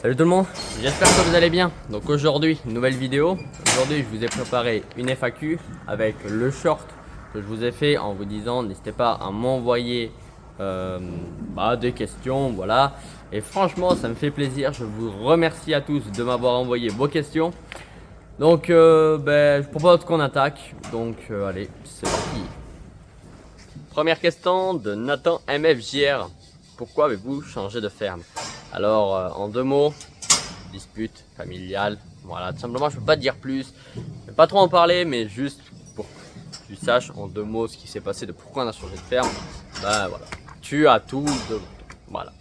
Salut tout le monde, j'espère que vous allez bien. Donc aujourd'hui, une nouvelle vidéo. Aujourd'hui, je vous ai préparé une FAQ avec le short que je vous ai fait en vous disant n'hésitez pas à m'envoyer des questions, voilà. Et franchement, ça me fait plaisir. Je vous remercie à tous de m'avoir envoyé vos questions. Donc, je propose qu'on attaque. Donc, allez, c'est parti. Première question de Nathan MFJR. Pourquoi avez-vous changé de ferme? Alors, en deux mots, dispute familiale. Voilà, tout simplement, je peux pas te dire plus. Je vais pas trop en parler, mais juste pour que tu saches en deux mots ce qui s'est passé, de pourquoi on a changé de ferme. Ben voilà, tu as tout de voilà.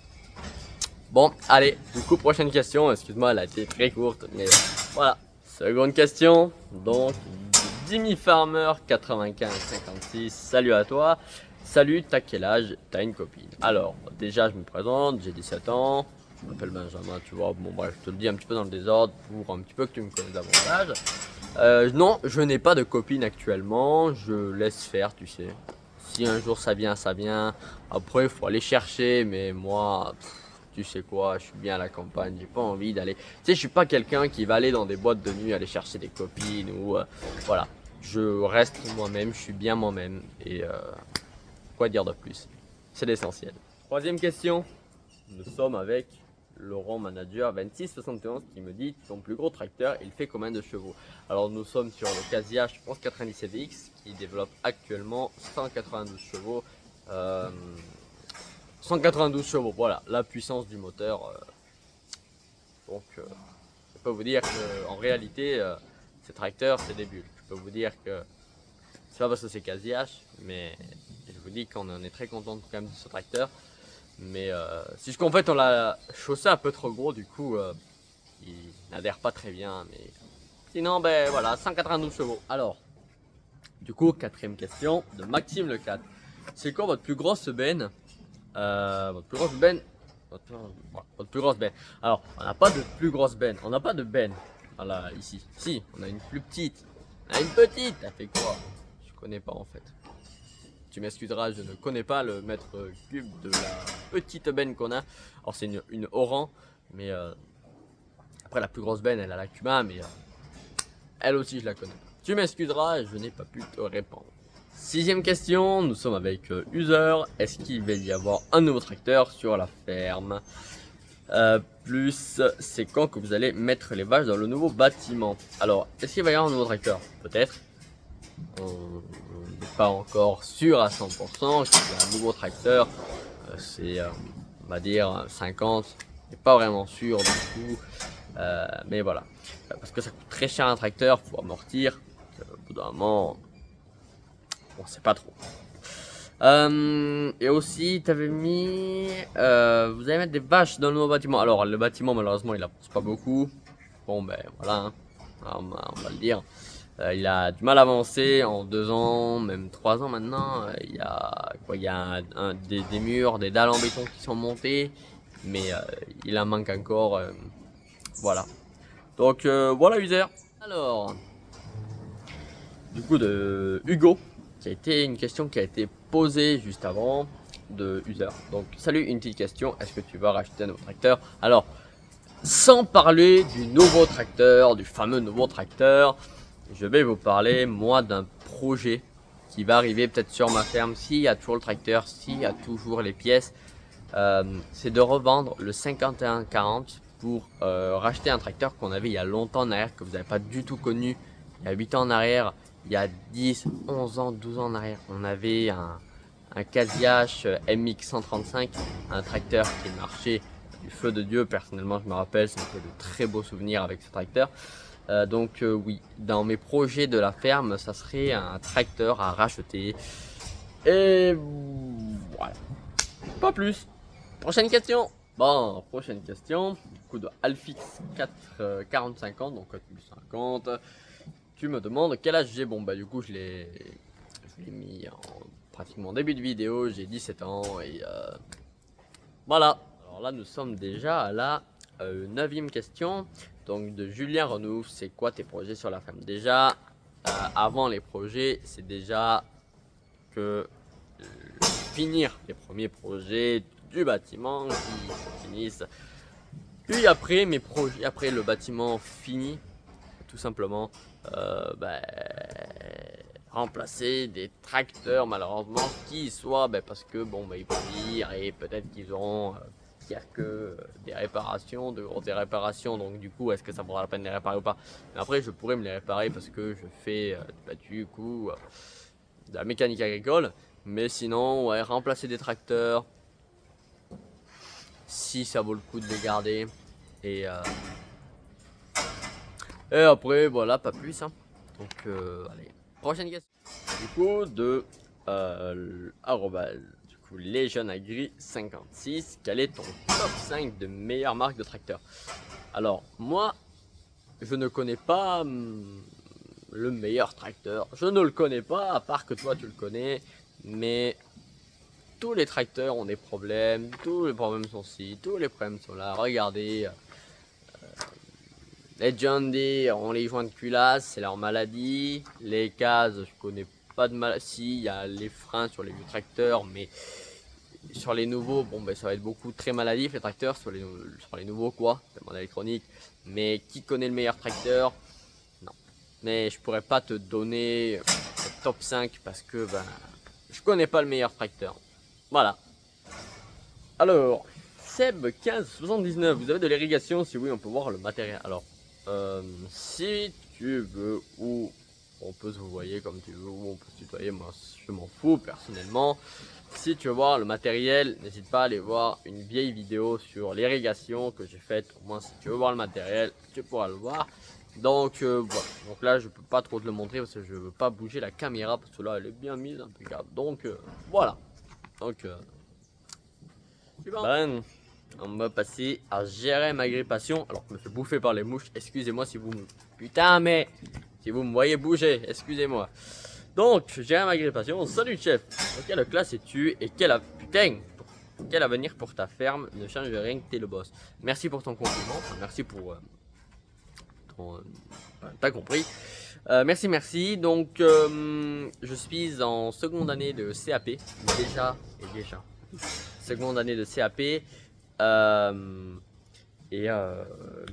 Bon, allez, du coup, prochaine question. Excuse-moi, elle a été très courte, mais voilà. Seconde question. Donc, Jimmy Farmer 9556. Salut à toi. Salut, t'as quel âge? T'as une copine? Alors, déjà, je me présente, j'ai 17 ans. Je m'appelle Benjamin, tu vois. Bon, bref, je te le dis un petit peu dans le désordre pour un petit peu que tu me connaisses davantage. Non, je n'ai pas de copine actuellement. Je laisse faire, tu sais. Si un jour ça vient, ça vient. Après, il faut aller chercher, mais moi. Tu sais quoi, je suis bien à la campagne, j'ai pas envie d'aller. Tu sais, je suis pas quelqu'un qui va aller dans des boîtes de nuit aller chercher des copines ou voilà. Je reste moi-même, je suis bien moi-même et quoi dire de plus? C'est l'essentiel. Troisième question. Nous sommes avec Laurent Manager 2671 qui me dit ton plus gros tracteur, il fait combien de chevaux? Alors nous sommes sur le Casia, je pense 97X qui développe actuellement 192 chevaux. 192 chevaux, voilà, la puissance du moteur. Je peux vous dire qu'en réalité, ces tracteurs, c'est des bulles. Je peux vous dire que c'est pas parce que c'est quasi H, mais je vous dis qu'on en est très content quand même de ce tracteur. Mais si je qu'en fait on l'a chaussé un peu trop gros, du coup, il n'adhère pas très bien. Mais sinon, ben voilà, 192 chevaux. Alors, du coup, quatrième question de Maxime le 4. C'est quoi votre plus grosse benne? Votre plus grosse benne. Votre plus grosse benne. Alors, on n'a pas de plus grosse benne. On n'a pas de benne. Voilà, ici. Si, on a une plus petite. On a une petite. Elle fait quoi? Je connais pas en fait. Tu m'excuseras, je ne connais pas le mètre cube de la petite benne qu'on a. Alors, c'est une Oran. Mais après, la plus grosse benne, elle a la Cuma. Mais elle aussi, je la connais pas. Tu m'excuseras, je n'ai pas pu te répondre. Sixième question, nous sommes avec User. Est-ce qu'il va y avoir un nouveau tracteur sur la ferme? Plus, c'est quand que vous allez mettre les vaches dans le nouveau bâtiment? Alors, est-ce qu'il va y avoir un nouveau tracteur? Peut-être. On n'est pas encore sûr à 100% qu'il y a un nouveau tracteur. C'est, on va dire, 50. On n'est pas vraiment sûr du coup. Mais voilà. Parce que ça coûte très cher un tracteur, faut amortir. Au bout d'un moment, on sait pas trop. Et aussi, t'avais mis. Vous allez mettre des vaches dans le nouveau bâtiment. Alors, le bâtiment, malheureusement, il avance pas beaucoup. Bon, ben voilà, hein. On va le dire. Il a du mal à avancer en 2 ans, même 3 ans maintenant. Il y a quoi? Il y a des murs, des dalles en béton qui sont montées, mais il en manque encore. Voilà. Donc voilà, user. Alors, du coup, de Hugo, qui a été une question qui a été posée juste avant de user. Donc, salut, une petite question. Est-ce que tu vas racheter un nouveau tracteur? Alors, sans parler du nouveau tracteur, du fameux nouveau tracteur, je vais vous parler, moi, d'un projet qui va arriver peut-être sur ma ferme. S'il y a toujours le tracteur, s'il y a toujours les pièces, c'est de revendre le 5140 pour racheter un tracteur qu'on avait il y a longtemps en arrière, que vous n'avez pas du tout connu. Il y a 8 ans en arrière, il y a 10, 11 ans, 12 ans en arrière, on avait un Casiache MX 135, un tracteur qui marchait du feu de Dieu. Personnellement, je me rappelle, c'était de très beaux souvenirs avec ce tracteur. Donc oui, dans mes projets de la ferme, ça serait un tracteur à racheter. Et voilà, pas plus. Prochaine question. Bon, prochaine question. Du coup de Alfix 4 45 ans, donc 4050. Tu me demandes quel âge j'ai. Bon bah du coup je l'ai mis en pratiquement début de vidéo. J'ai 17 ans et voilà. Alors là nous sommes déjà à la 9e question. Donc de Julien Renouf, c'est quoi tes projets sur la ferme? Déjà, avant les projets, c'est déjà que finir les premiers projets du bâtiment qui finissent Puis après mes projets, après le bâtiment fini, tout simplement remplacer des tracteurs malheureusement qui soient parce que bon ils vont vieillir et peut-être qu'ils auront quelques des réparations, de grosses réparations, donc du coup est-ce que ça vaudra la peine de les réparer ou pas. Mais après je pourrais me les réparer parce que je fais du coup de la mécanique agricole, mais sinon ouais, remplacer des tracteurs si ça vaut le coup de les garder et après voilà, pas plus hein. Donc allez, prochaine question. Du coup de du coup LegionAgri56, quel est ton top 5 de meilleures marques de tracteurs? Alors moi je ne connais pas le meilleur tracteur, je ne le connais pas, à part que toi tu le connais, mais tous les tracteurs ont des problèmes, tous les problèmes sont ci, tous les problèmes sont là. Regardez, les John Deere ont les joints de culasse, c'est leur maladie. Les cases, je connais pas de maladie. Si, il y a les freins sur les vieux tracteurs, mais sur les nouveaux, bon ça va être beaucoup très maladif les tracteurs sur les nouveaux quoi, tellement électronique. Mais qui connaît le meilleur tracteur? Non. Mais je pourrais pas te donner le top 5 parce que je connais pas le meilleur tracteur. Voilà. Alors, Seb1579, vous avez de l'irrigation? Si oui, on peut voir le matériel. Alors, si tu veux, ou on peut se vous voyez comme tu veux, ou on peut se tutoyer, moi je m'en fous personnellement. Si tu veux voir le matériel, n'hésite pas à aller voir une vieille vidéo sur l'irrigation que j'ai faite. Au moins, si tu veux voir le matériel, tu pourras le voir. Donc voilà, donc là je peux pas trop te le montrer parce que je veux pas bouger la caméra parce que là elle est bien mise, impeccable. Donc voilà. Donc on va passer à gérer ma grippation. Alors que je me fais bouffer par les mouches. Excusez-moi si vous me... Putain mais... Si vous me voyez bouger, excusez-moi. Donc, gérer ma grippation. Salut chef. Dans quelle classe es-tu et quel avenir pour ta ferme? Ne change rien que t'es le boss. Merci pour ton compliment. Enfin, merci pour ton... T'as compris. Merci. Donc, je suis en seconde année de CAP. Déjà. Seconde année de CAP.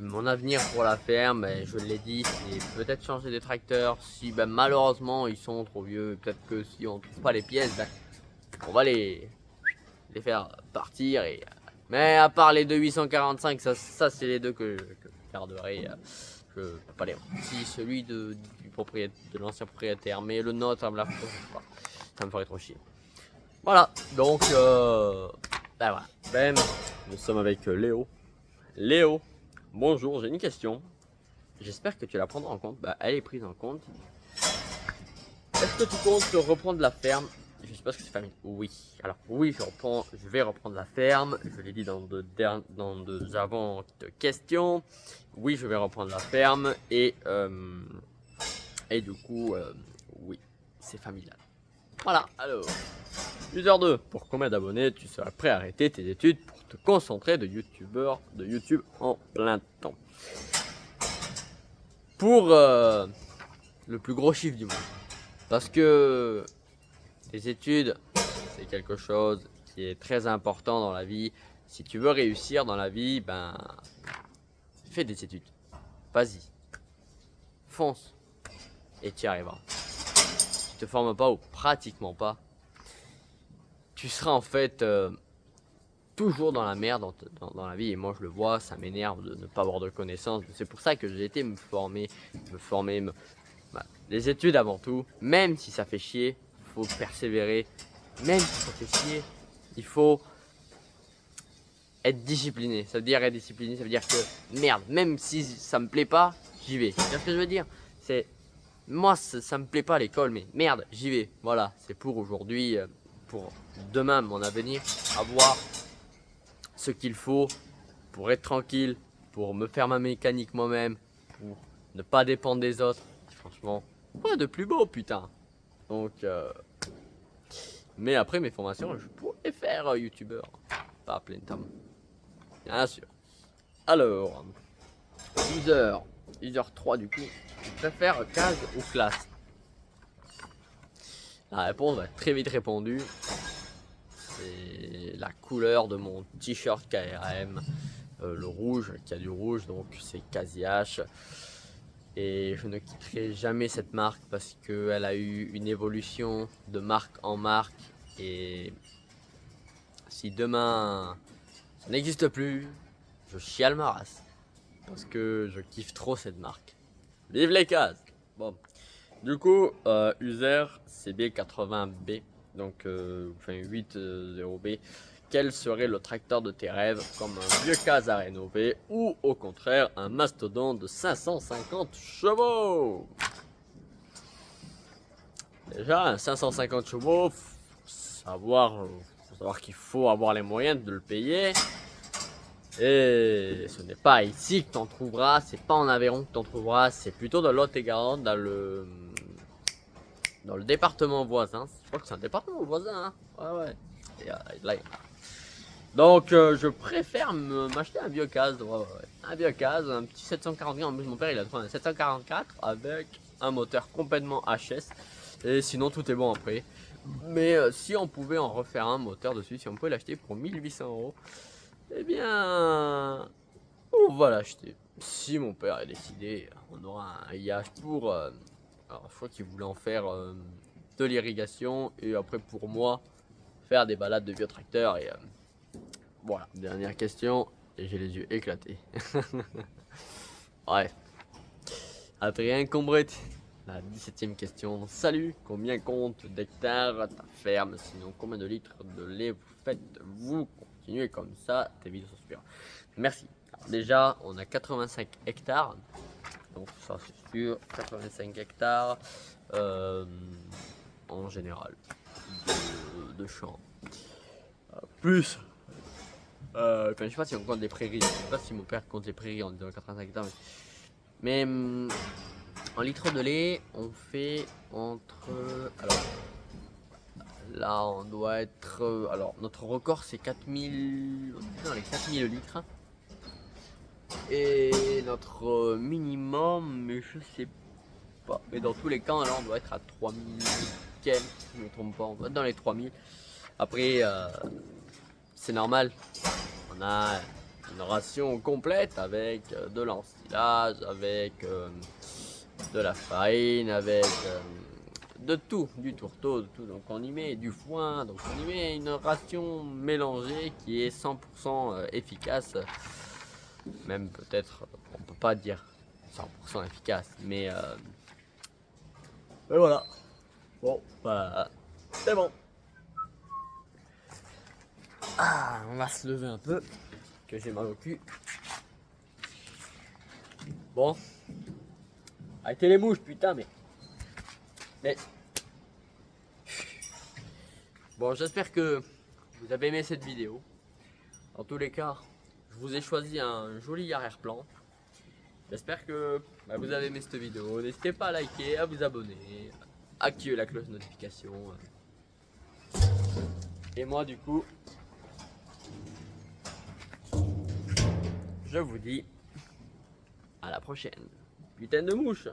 Mon avenir pour la ferme, je l'ai dit, c'est peut-être changer des tracteurs. Si malheureusement ils sont trop vieux, peut-être que si on trouve pas les pièces, on va les faire partir. Mais à part les deux 845, ça c'est les deux que je garderai. Je peux pas les vendre. Si celui du propriétaire, de l'ancien propriétaire, mais le nôtre, ça me ferait trop chier. Voilà, donc voilà. Nous sommes avec Léo. Léo, bonjour, j'ai une question. J'espère que tu la prendras en compte. Elle est prise en compte. Est-ce que tu comptes reprendre la ferme? Je sais pas ce que c'est famille. Oui. Alors oui, je vais reprendre la ferme. Je l'ai dit dans deux avant questions. Oui, je vais reprendre la ferme et du coup, oui, c'est familial. Voilà. Alors, user 2, pour combien d'abonnés tu seras prêt à arrêter tes études pour te concentrer de YouTube en plein temps? Pour le plus gros chiffre du monde. Parce que les études, c'est quelque chose qui est très important dans la vie. Si tu veux réussir dans la vie, fais des études. Vas-y. Fonce. Et tu y arriveras. Si tu te formes pas ou pratiquement pas, tu seras en fait toujours dans la merde dans la vie. Et moi je le vois, ça m'énerve de ne pas avoir de connaissances. C'est pour ça que j'ai été me former. Les études avant tout, même si ça fait chier, faut persévérer. Même si ça fait chier, il faut être discipliné. Ça veut dire être discipliné, ça veut dire que merde, même si ça me plaît pas, j'y vais. C'est ce que je veux dire. C'est moi ça me plaît pas l'école, mais merde, j'y vais. Voilà, c'est pour aujourd'hui, pour demain, mon avenir, avoir ce qu'il faut pour être tranquille, pour me faire ma mécanique moi-même, pour ne pas dépendre des autres. Franchement, quoi de plus beau, putain. Donc, mais après mes formations, je pourrais faire youtubeur, pas à plein temps. Bien sûr. Alors, user 3 du coup, tu préfères case ou classe? La réponse va être très vite répondue. C'est la couleur de mon t-shirt KRM. le rouge, qui a du rouge, donc c'est Casiache. Et je ne quitterai jamais cette marque parce qu'elle a eu une évolution de marque en marque. Et si demain ça n'existe plus, je chiale ma race. Parce que je kiffe trop cette marque. Vive les cases! Bon, du coup, User CB80B, donc enfin 80B. Quel serait le tracteur de tes rêves, comme un vieux case à rénover ou au contraire un mastodonte de 550 chevaux? Déjà, un 550 chevaux, faut savoir qu'il faut avoir les moyens de le payer. Et ce n'est pas ici que t'en trouveras, c'est pas en Aveyron que t'en trouveras, c'est plutôt dans Lot-et-Garonne, dans le département voisin. Je crois que c'est un département voisin, hein. Ouais. Et, là, donc je préfère m'acheter un vieux case, un vieux case, un petit 744. En plus mon père il a trouvé un 744 avec un moteur complètement HS. Et sinon tout est bon après. Mais si on pouvait en refaire un moteur dessus, si on pouvait l'acheter pour 1 800 €, eh bien on va l'acheter. Si mon père est décidé, on aura un IH pour... alors je crois qu'il voulait en faire de l'irrigation et après pour moi faire des balades de vieux tracteurs et voilà, dernière question et j'ai les yeux éclatés. Bref. Adrien Combret, la 17e question. Salut, combien compte d'hectares ta ferme? Sinon, combien de litres de lait vous faites? Vous continuez comme ça, tes vidéos sont super. Merci. Alors déjà, on a 85 hectares. Donc ça c'est sûr, 85 hectares en général de champs. Plus enfin, je sais pas si on compte les prairies, je sais pas si mon père compte les prairies en disant 85 hectares, mais en litres de lait, on fait entre, alors là on doit être, alors notre record c'est 4000, dans les 4000 litres, et notre minimum, mais je sais pas, mais dans tous les cas là on doit être à 3000 quelques, je me trompe pas, on doit être dans les 3000. Après c'est normal, on a une ration complète avec de l'ensilage, avec de la farine, avec de tout, du tourteau, de tout. Donc on y met du foin, donc on y met une ration mélangée qui est 100% efficace. Même peut-être, on peut pas dire 100% efficace, mais voilà. Bon, bah, c'est bon. Ah, on va se lever un peu, que j'ai mal au cul. Bon. Arrêtez les mouches, putain, mais... Bon, j'espère que vous avez aimé cette vidéo. En tous les cas, je vous ai choisi un joli arrière-plan. J'espère que vous avez aimé cette vidéo. N'hésitez pas à liker, à vous abonner, à activer la cloche de notification. Et moi, du coup, je vous dis à la prochaine. Putain de mouche!